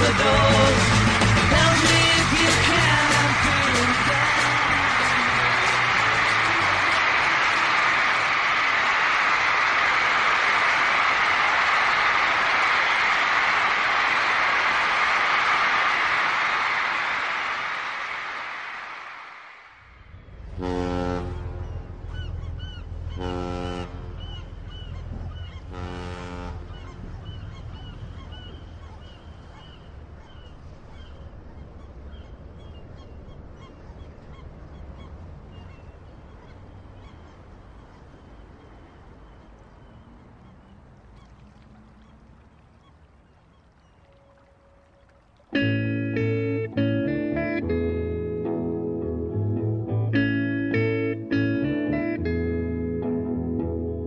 the doors. Tell me if you can, I'm feeling down.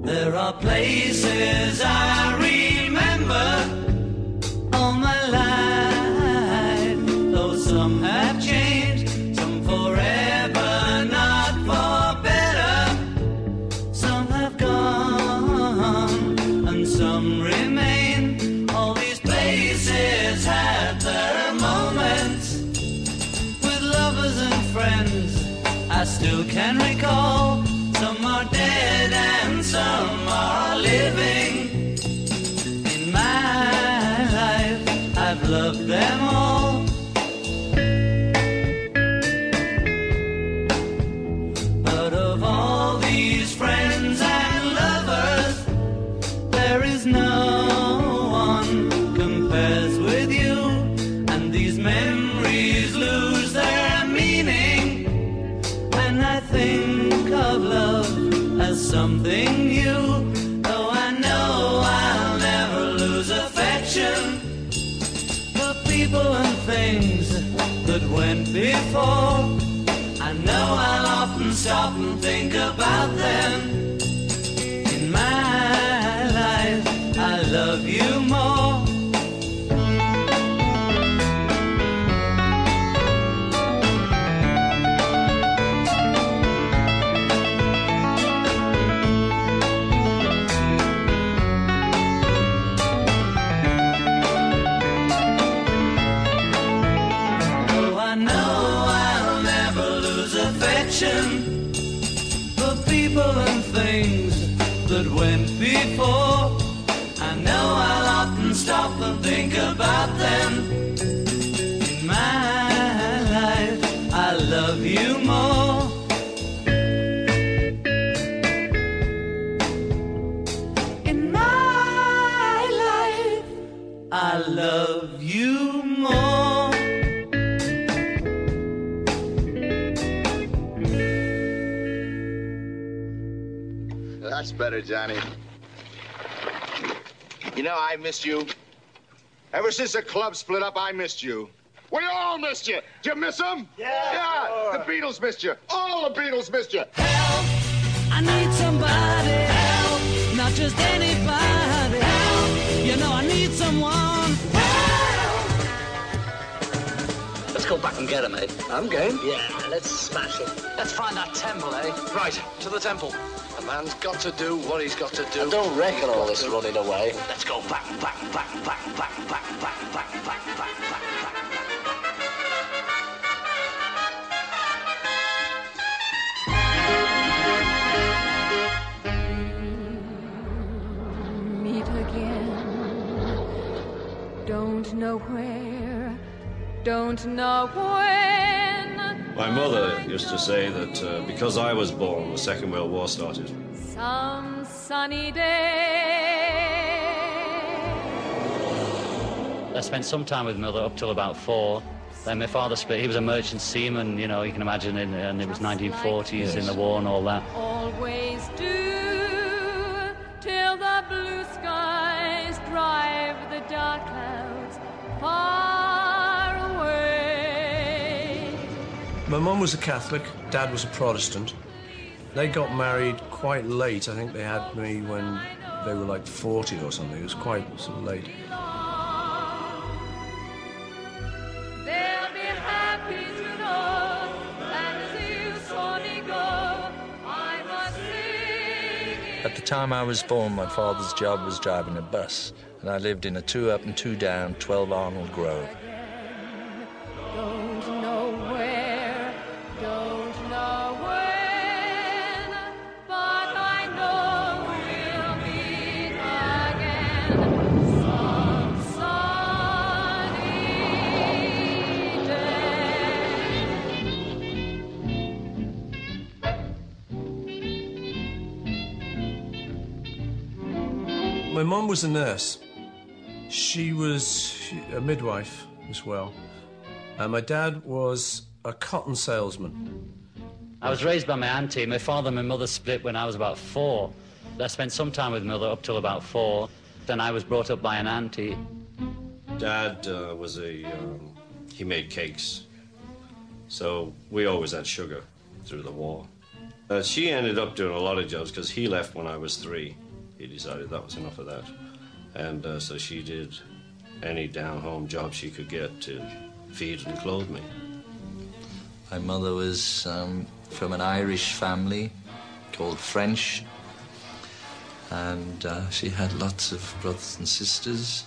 There are places I remember all my life, though some have changed, some forever, not for better. Some have gone and some remain. All these places had their moments with lovers and friends I still can recall. Some are dead and some are living. In my life, I've loved them all. But of all these friends and lovers, there is no one compares with you. And these memories lose their meaning when I think of love as something new. Though I know I'll never lose affection for people and things that went before. I know I'll often stop and think about them. In my life, I love you more. For people and things that went before. I know I'll often stop and think about them. In my life, I love you more. In my life, I love you more. That's better, Johnny. You know, I missed you. Ever since the club split up, I missed you. We all missed you. Did you miss them? Yeah. Sure. The Beatles missed you. All the Beatles missed you. Help! I need somebody. Help! Not just anybody. Help! You know I need someone. Help! Let's go back and get him, eh? I'm game. Yeah, let's smash it. Let's find that temple, eh? Right, to the temple. A man's got to do what he's got to do. I don't reckon all this running away. Let's go back, back, back, back, back, back, back, back, back, back, back, back. Meet again. Don't know where. Don't know when. My mother used to say that because I was born, the Second World War started. Some sunny day. I spent some time with mother up till about 4. Then my father split. He was a merchant seaman, you know, you can imagine, and it was 1940s in the war and all that. Always do, till the blue skies drive the dark clouds far away. My mum was a Catholic, Dad was a Protestant. They got married quite late. I think they had me when they were like 40 or something. It was quite sort of late. They'll be happy to know that as you saw me go, I was singing. At the time I was born, my father's job was driving a bus, and I lived in a 2 up and 2 down 12 Arnold Grove. My mum was a nurse. She was a midwife as well. And my dad was a cotton salesman. I was raised by my auntie. My father and my mother split when I was about 4. I spent some time with mother up till about 4. Then I was brought up by an auntie. Dad was he made cakes. So we always had sugar through the war. She ended up doing a lot of jobs because he left when I was 3. He decided that was enough of that. And so she did any down-home job she could get to feed and clothe me. My mother was from an Irish family called French. And she had lots of brothers and sisters.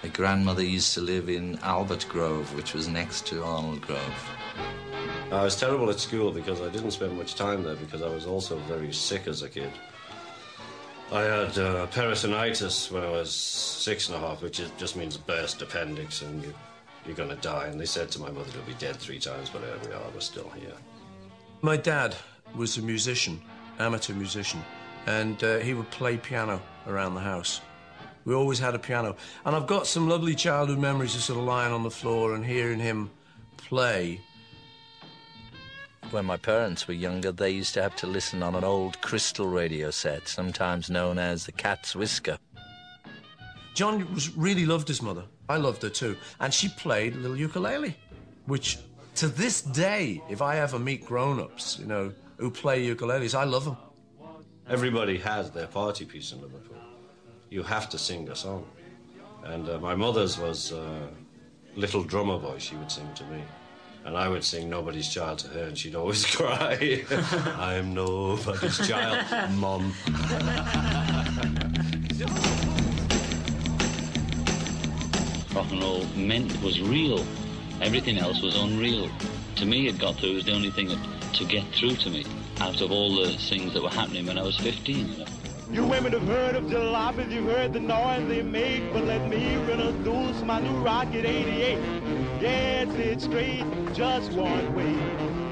My grandmother used to live in Albert Grove, which was next to Arnold Grove. I was terrible at school because I didn't spend much time there because I was also very sick as a kid. I had peritonitis when I was 6.5, which just means burst appendix and you're going to die. And they said to my mother, you'll be dead 3 times, but there we are, we're still here. My dad was a musician, amateur musician, and he would play piano around the house. We always had a piano. And I've got some lovely childhood memories of sort of lying on the floor and hearing him play. When my parents were younger, they used to have to listen on an old crystal radio set, sometimes known as the Cat's Whisker. John really loved his mother. I loved her too. And she played a little ukulele, which to this day, if I ever meet grown-ups, you know, who play ukuleles, I love them. Everybody has their party piece in Liverpool. You have to sing a song. And my mother's was little drummer voice, she would sing to me. And I would sing Nobody's Child to her, and she'd always cry. I'm nobody's child, Mum. Rock and roll meant was real. Everything else was unreal. To me, it got through. It was the only thing to get through to me out of all the things that were happening when I was 15. You know? You women have heard of jalopies, you've heard the noise they make, but let me introduce my new Rocket 88. Yes, it's straight, just one way.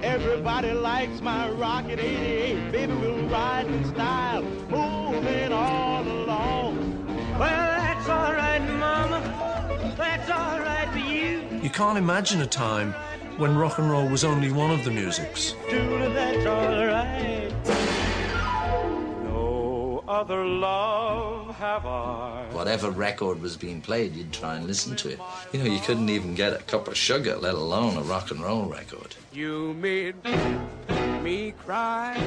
Everybody likes my Rocket 88. Baby, we'll ride in style, moving all along. Well, that's all right, Mama. That's all right for you. You can't imagine a time when rock and roll was only one of the musics. Julie, that's all right. Other love have I. Whatever record was being played, you'd try and listen to it. You know, you couldn't even get a cup of sugar, let alone a rock and roll record. You made me cry.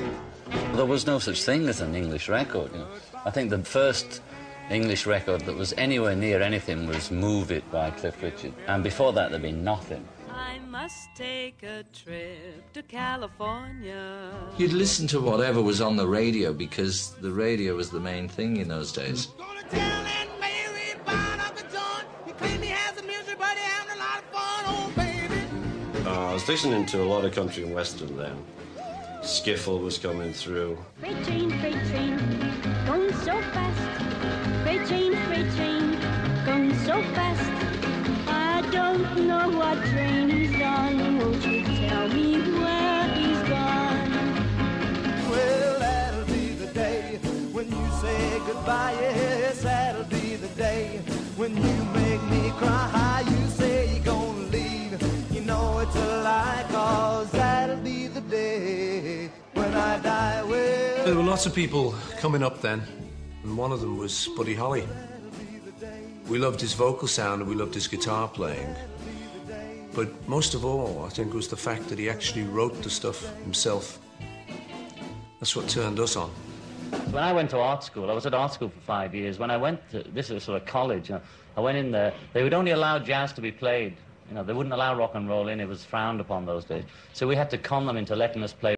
There was no such thing as an English record, you know. I think the first English record that was anywhere near anything was Move It by Cliff Richard. And before that, there'd been nothing. I must take a trip to California. You'd listen to whatever was on the radio because the radio was the main thing in those days. I was listening to a lot of country and western then. Skiffle was coming through. Freight train, going so fast. Freight train, going so fast. I don't know what train he's on. Won't you tell me where he's gone? Well, that'll be the day when you say goodbye. Yes, that'll be the day when you make me cry. You say you're gonna leave. You know it's a lie, 'cause that'll be the day when I die. Well, there were lots of people coming up then, and one of them was Buddy Holly. We loved his vocal sound and we loved his guitar playing. But most of all, I think, was the fact that he actually wrote the stuff himself. That's what turned us on. When I went to art school, I was at art school for 5 years. When I went to, this is sort of college, you know, I went in there, they would only allow jazz to be played. You know, they wouldn't allow rock and roll in, it was frowned upon those days. So we had to con them into letting us play